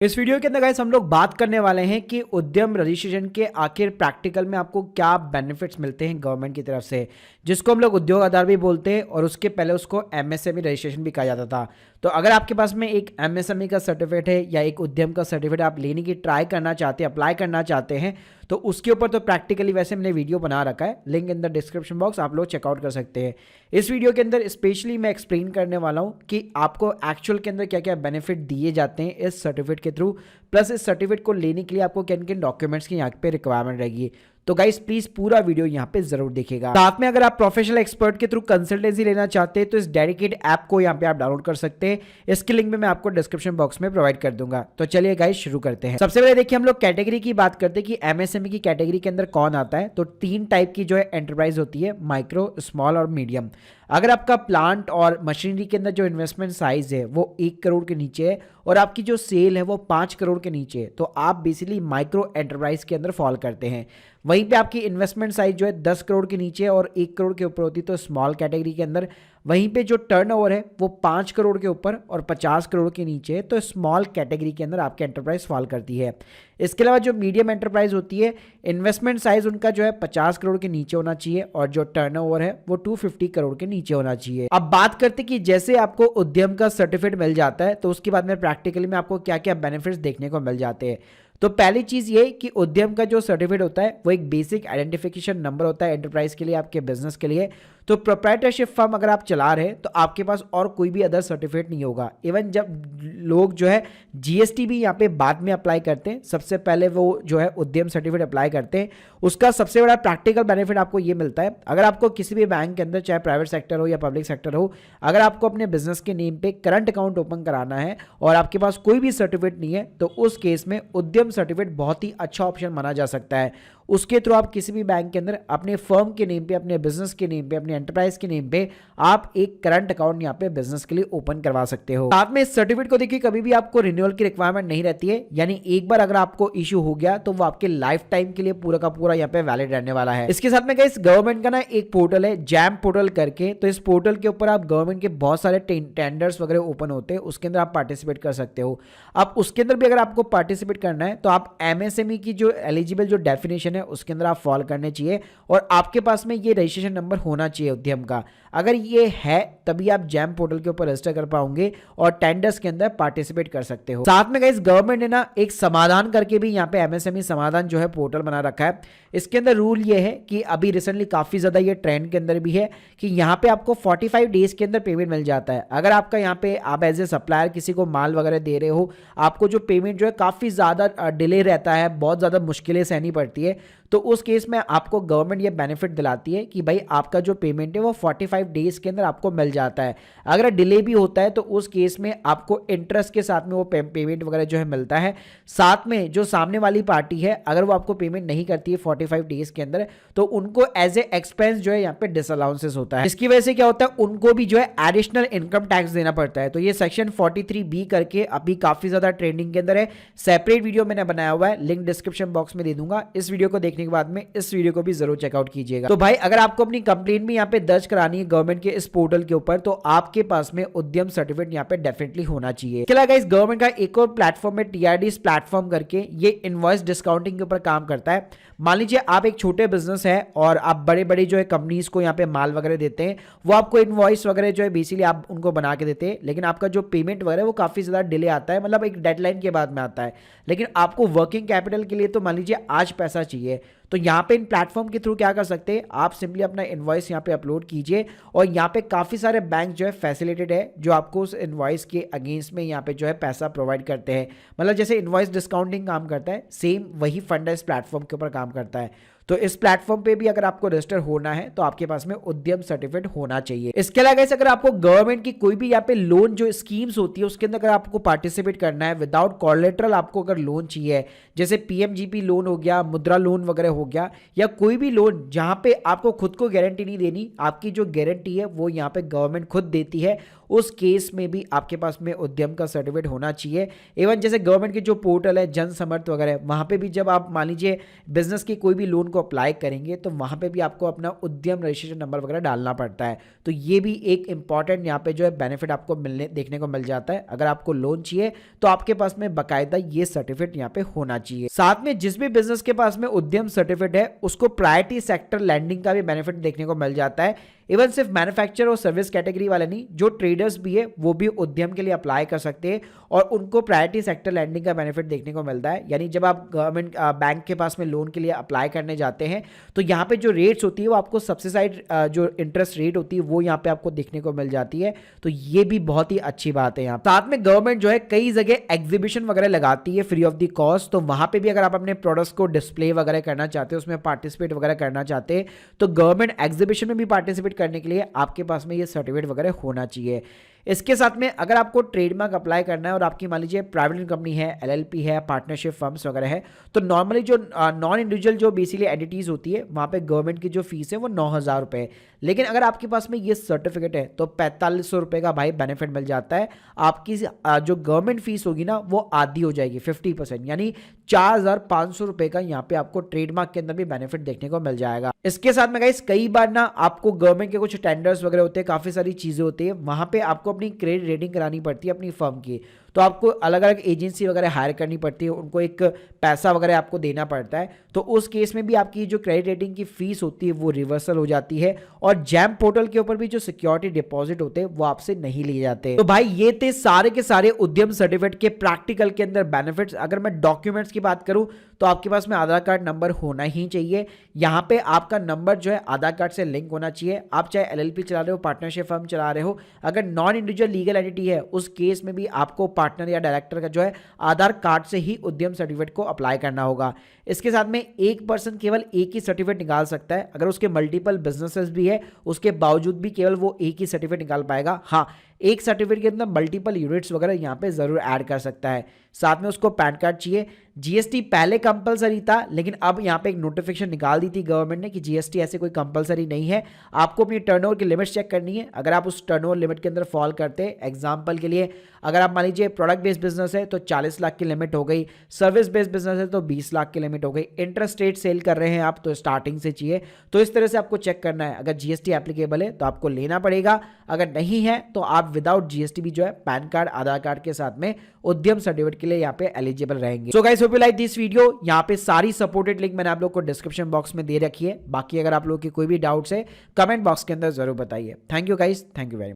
इस वीडियो के अंदर गाइस हम लोग बात करने वाले हैं कि उद्यम रजिस्ट्रेशन के आखिर प्रैक्टिकल में आपको क्या बेनिफिट्स मिलते हैं गवर्नमेंट की तरफ से, जिसको हम लोग उद्योग आधार भी बोलते हैं और उसके पहले उसको एमएसएमई रजिस्ट्रेशन भी कहा जाता था। तो अगर आपके पास में एक एमएसएमई का सर्टिफिकेट है या एक उद्यम का सर्टिफिकेट आप लेने की ट्राई करना चाहते हैं, अप्लाई करना चाहते हैं, तो उसके ऊपर तो प्रैक्टिकली वैसे मैंने वीडियो बना रखा है, link in the description box, आप लोग चेकआउट कर सकते हैं। इस वीडियो के अंदर स्पेशली मैं एक्सप्लेन करने वाला हूं कि आपको एक्चुअल के अंदर क्या क्या बेनिफिट दिए जाते हैं इस सर्टिफिकेट के थ्रू, प्लस इस सर्टिफिकेट को लेने के लिए आपको किन किन डॉक्यूमेंट्स की यहाँ पे रिक्वायरमेंट रहेगी। तो गाइस प्लीज पूरा वीडियो यहाँ पे जरूर देखिएगा। साथ में अगर आप प्रोफेशनल एक्सपर्ट के थ्रू कंसल्टेंसी लेना चाहते हैं तो इस डेडिकेट ऐप को यहाँ पे आप डाउनलोड कर सकते हैं। इसकी लिंक मैं आपको डिस्क्रिप्शन बॉक्स में प्रोवाइड कर दूंगा। तो चलिए गाइस शुरू करते हैं। सबसे पहले देखिए हम लोग कैटेगरी की बात करते हैं कि एमएसएमई की कैटेगरी के अंदर कौन आता है। तो 3 टाइप की जो है एंटरप्राइज होती है, माइक्रो, स्मॉल और मीडियम। अगर आपका प्लांट और मशीनरी के अंदर जो इन्वेस्टमेंट साइज है वो 1 करोड़ के नीचे है और आपकी जो सेल है वो 5 करोड़ के नीचे है, तो आप बेसिकली माइक्रो एंटरप्राइज के अंदर फॉल करते हैं। वहीं पे आपकी इन्वेस्टमेंट साइज जो है 10 करोड़ के नीचे और 1 करोड़ के ऊपर होती है, तो स्मॉल कैटेगरी के अंदर। वहीं पे जो टर्नओवर है वो 5 करोड़ के ऊपर और 50 करोड़ के नीचे है, तो स्मॉल कैटेगरी के अंदर आपकी एंटरप्राइज फॉल करती है। इसके अलावा जो मीडियम एंटरप्राइज होती है, इन्वेस्टमेंट साइज उनका जो है 50 करोड़ के नीचे होना चाहिए और जो टर्नओवर है वो 250 करोड़ के नीचे होना चाहिए। अब बात करते कि जैसे आपको उद्यम का सर्टिफिकेट मिल जाता है तो उसके बाद में प्रैक्टिकली में आपको क्या क्या बेनिफिट्स देखने को मिल जाते हैं। तो पहली चीज ये कि उद्यम का जो सर्टिफिकेट होता है वो एक बेसिक आइडेंटिफिकेशन नंबर होता है एंटरप्राइज के लिए, आपके बिजनेस के लिए। तो प्रोप्राइटरशिप फर्म अगर आप चला रहे हैं तो आपके पास और कोई भी अदर सर्टिफिकेट नहीं होगा। इवन जब लोग जो है जीएसटी भी यहाँ पे बाद में अप्लाई करते हैं, सबसे पहले वो जो है उद्यम सर्टिफिकेट अप्लाई करते हैं। उसका सबसे बड़ा प्रैक्टिकल बेनिफिट आपको ये मिलता है, अगर आपको किसी भी बैंक के अंदर, चाहे प्राइवेट सेक्टर हो या पब्लिक सेक्टर हो, अगर आपको अपने बिजनेस के नेम पे करंट अकाउंट ओपन कराना है और आपके पास कोई भी सर्टिफिकेट नहीं है, तो उस केस में उद्यम सर्टिफिकेट बहुत ही अच्छा ऑप्शन माना जा सकता है। उसके थ्रू आप किसी भी बैंक के अंदर अपने फर्म के नेम पे, अपने बिजनेस के नेम पे, अपने एंटरप्राइज के नेम पे आप एक करंट अकाउंट यहाँ पे बिजनेस के लिए ओपन करवा सकते हो। साथ में इस सर्टिफिकेट को देखिए कभी भी आपको रिन्यूअल की रिक्वायरमेंट नहीं रहती है, यानी एक बार अगर आपको इश्यू हो गया तो वो आपके लाइफ टाइम के लिए पूरा का पूरा यहाँ पे वैलिड रहने वाला है। इसके साथ में गाइस गवर्नमेंट का ना एक पोर्टल है, जैम पोर्टल करके, तो इस पोर्टल के ऊपर आप गवर्नमेंट के बहुत सारे टेंडर्स वगैरह ओपन होते हैं, उसके अंदर आप पार्टिसिपेट कर सकते हो। अब उसके अंदर भी अगर आपको पार्टिसिपेट करना है तो आप एमएसएमई की जो एलिजिबल जो डेफिनेशन है उसके अंदर आप फॉलो करने चाहिए और आपके पास में ये रजिस्ट्रेशन नंबर होना चाहिए उद्यम का। अगर ये है तभी आप जैम पोर्टल के ऊपर रजिस्टर कर पाओगे और टेंडर्स के अंदर पार्टिसिपेट कर सकते हो। साथ में गाइस गवर्नमेंट ने ना एक समाधान करके भी यहाँ पे एमएसएमई समाधान जो है पोर्टल बना रखा है। इसके अंदर रूल ये है कि अभी रिसेंटली काफी ज्यादा ये ट्रेंड के अंदर भी है कि यहाँ पे आपको 45 डेज के अंदर पेमेंट मिल जाता है। अगर आपका यहाँ पे आप एज ए सप्लायर किसी को माल वगैरह दे रहे हो, आपको जो पेमेंट जो है काफी ज्यादा डिले रहता है, बहुत ज्यादा मुश्किलें सहनी पड़ती है, तो उस केस में आपको गवर्नमेंट ये बेनिफिट दिलाती है कि भाई आपका जो पेमेंट है वो 45 डेज के अंदर आपको मिल जाता है। अगर डिले भी होता है तो उस केस में आपको इंटरेस्ट के साथ में वो पेमेंट वगैरह जो है मिलता है। साथ में जो सामने वाली पार्टी है अगर वो आपको पेमेंट नहीं करती है 45 डेज के अंदर, तो उनको एज ए एक्सपेंस जो है यहाँ पे डिसअलाउंसेस होता है। इसकी वजह से क्या होता है, उनको भी जो है एडिशनल इनकम टैक्स देना पड़ता है। तो ये सेक्शन 43B करके अभी काफी ज्यादा ट्रेंडिंग के अंदर है। सेपरेट वीडियो मैंने बनाया हुआ है, लिंक डिस्क्रिप्शन बॉक्स में दे दूंगा। इस वीडियो को देखने के बाद में इस वीडियो को भी जरूर चेकआउट कीजिएगा। तो भाई अगर आपको अपनी कंप्लेंट भी यहाँ पे दर्ज करानी है गवर्नमेंट के इस पोर्टल के ऊपर, तो आपके पास में उद्यम सर्टिफिकेट यहाँ पे डेफिनेटली होना चाहिए। इसके अलावा गाइस गवर्नमेंट का एक और प्लेटफॉर्म है टीआरडीएस प्लेटफॉर्म करके, ये इनवॉइस डिस्काउंटिंग के ऊपर काम करता है। मान लीजिए आप एक छोटे बिजनेस है और आप बड़े बड़े जो है कंपनीज को यहाँ पे माल वगैरह देते हैं, वो आपको इनवॉइस वगैरह जो है बेसिकली आप उनको बना के देते हैं, लेकिन आपका जो पेमेंट वगैरह वो काफी ज्यादा डिले आता है, मतलब एक डेडलाइन के बाद में आता है। लेकिन आपको वर्किंग कैपिटल के लिए तो मान लीजिए आज पैसा चाहिए, तो यहाँ पे इन प्लेटफॉर्म के थ्रू क्या कर सकते हैं, आप सिंपली अपना इनवॉइस यहाँ पे अपलोड कीजिए और यहाँ पे काफी सारे बैंक जो है फैसिलिटेड है जो आपको उस इनवॉइस के अगेंस्ट में यहाँ पे जो है पैसा प्रोवाइड करते हैं। मतलब जैसे इनवॉइस डिस्काउंटिंग काम करता है, सेम वही फंड इस प्लेटफॉर्म के ऊपर काम करता है। तो इस प्लेटफॉर्म पे भी अगर आपको रजिस्टर होना है तो आपके पास में उद्यम सर्टिफिकेट होना चाहिए। इसके अलावा अगर आपको गवर्नमेंट की कोई भी यहाँ पे लोन जो स्कीम्स होती है उसके अंदर अगर आपको पार्टिसिपेट करना है, विदाउट कोलेटरल आपको अगर लोन चाहिए, जैसे पीएमजीपी लोन हो गया, मुद्रा लोन वगैरह हो गया, या कोई भी लोन जहां पे आपको खुद को गारंटी नहीं देनी, आपकी जो गारंटी है वो यहाँ पे गवर्नमेंट खुद देती है, उस केस में भी आपके पास में उद्यम का सर्टिफिकेट होना चाहिए। इवन जैसे गवर्नमेंट की जो पोर्टल है जन समर्थ वगैरह, वहाँ पे भी जब आप मान लीजिए बिजनेस की कोई भी लोन को अप्लाई करेंगे तो वहाँ पे भी आपको अपना उद्यम रजिस्ट्रेशन नंबर वगैरह डालना पड़ता है। तो ये भी एक इंपॉर्टेंट यहाँ पे जो है बेनिफिट आपको देखने को मिल जाता है। अगर आपको लोन चाहिए तो आपके पास में बाकायदा ये सर्टिफिकेट यहाँ पे होना चाहिए। साथ में जिस भी बिजनेस के पास में उद्यम सर्टिफिकेट है उसको प्रायोरिटी सेक्टर लैंडिंग का भी बेनिफिट देखने को मिल जाता है। इवन सिर्फ मैन्युफैक्चर और सर्विस कैटेगरी वाले नहीं, जो ट्रेडर्स भी है वो भी उद्यम के लिए अप्लाई कर सकते हैं और उनको प्रायोरिटी सेक्टर लैंडिंग का बेनिफिट देखने को मिलता है। यानी जब आप गवर्नमेंट बैंक के पास में लोन के लिए अप्लाई करने जाते हैं तो यहाँ पे जो रेट्स होती है वो आपको सबसे साइड जो इंटरेस्ट रेट होती है वो यहाँ पे आपको देखने को मिल जाती है। तो ये भी बहुत ही अच्छी बात है। यहाँ साथ में गवर्नमेंट जो है कई जगह एग्जीबिशन वगैरह लगाती है फ्री ऑफ द कॉस्ट, तो वहां पे भी अगर आप अपने प्रोडक्ट्स को डिस्प्ले वगैरह करना चाहते हैं, उसमें पार्टिसिपेट वगैरह करना चाहते हैं, तो गवर्नमेंट एग्जीबिशन में भी पार्टिसिपेट करने के लिए आपके पास में ये सर्टिफिकेट वगैरह होना चाहिए। इसके साथ में अगर आपको ट्रेडमार्क अप्लाई करना है और आपकी मान लीजिए प्राइवेट कंपनी है, एलएलपी है, पार्टनरशिप फर्म्स वगैरह है, तो नॉर्मली जो नॉन इंडिविजुअल जो बेसिकली एंटिटीज होती है वहाँ पे गवर्नमेंट की जो फीस है वो 9,000 रुपये। लेकिन अगर आपके पास में ये सर्टिफिकेट है तो 4500 रुपये का भाई बेनिफिट मिल जाता है। आपकी जो गवर्नमेंट फीस होगी ना वो आधी हो जाएगी 50%, यानी 4,500 रुपये का यहाँ पे आपको ट्रेडमार्क के अंदर भी बेनिफिट देखने को मिल जाएगा। इसके साथ में गाइस कई बार ना आपको गवर्नमेंट के कुछ टेंडर्स वगैरह होते हैं, काफ़ी सारी चीज़ें होती है, वहाँ पे आपको अपनी क्रेडिट रेटिंग करानी पड़ती है अपनी फर्म की। तो आपको अलग अलग एजेंसी वगैरह हायर करनी पड़ती है, उनको एक पैसा वगैरह आपको देना पड़ता है। तो उस केस में भी आपकी जो क्रेडिट रेटिंग की फीस होती है वो रिवर्सल हो जाती है और जैम पोर्टल के ऊपर भी जो सिक्योरिटी डिपॉजिट होते हैं वो आपसे नहीं लिए जाते। तो भाई ये थे सारे के सारे उद्यम सर्टिफिकेट के प्रैक्टिकल के अंदर बेनिफिट्स। अगर मैं डॉक्यूमेंट्स की बात करूं तो आपके पास में आधार कार्ड नंबर होना ही चाहिए। यहाँ पे आपका नंबर जो है आधार कार्ड से लिंक होना चाहिए। आप चाहे एलएलपी चला रहे हो, पार्टनरशिप फर्म चला रहे हो, अगर नॉन इंडिविजुअल लीगल एंटिटी है उस केस में भी आपको पार्टनर या डायरेक्टर का जो है आधार कार्ड से ही उद्यम सर्टिफिकेट को अप्लाई करना होगा। इसके साथ में एक पर्सन केवल एक ही सर्टिफिकेट निकाल सकता है। अगर उसके मल्टीपल बिजनेसेस भी है उसके बावजूद भी केवल वो एक ही सर्टिफिकेट निकाल पाएगा। हाँ, एक सर्टिफिकेट के अंदर मल्टीपल यूनिट्स वगैरह यहाँ पे जरूर ऐड कर सकता है। साथ में उसको पैन कार्ड चाहिए। जीएसटी पहले कंपलसरी था लेकिन अब यहाँ पे एक नोटिफिकेशन निकाल दी थी गवर्नमेंट ने कि जीएसटी ऐसे कोई कंपलसरी नहीं है। आपको अपनी टर्नओवर की लिमिट्स चेक करनी है। अगर आप उस टर्नओवर लिमिट के अंदर फॉल करते हैं, एग्जांपल के लिए अगर आप मान लीजिए प्रोडक्ट बेस्ड बिजनेस है तो 40 लाख की लिमिट हो गई, सर्विस बेस्ड बिजनेस है तो 20 लाख की लिमिट हो गई, इंटरेस्ट रेट सेल कर रहे हैं आप तो स्टार्टिंग से चाहिए। तो इस तरह से आपको चेक करना है। अगर जीएसटी एप्लीकेबल है तो आपको लेना पड़ेगा, अगर नहीं है तो आप विदाउट जीएसटी भी जो है पैन कार्ड आधार कार्ड के साथ में उद्यम सर्टिफिकेट के लिए यहाँ पे एलिजिबल रहेंगे। So guys hope you like this video. यहाँ पे सारी सपोर्टेड लिंक मैंने आप लोग को डिस्क्रिप्शन बॉक्स में दे रखी है। बाकी अगर आप लोग की कोई भी डाउट्स है कमेंट बॉक्स के अंदर जरूर बताइए। Thank you guys, thank you very much.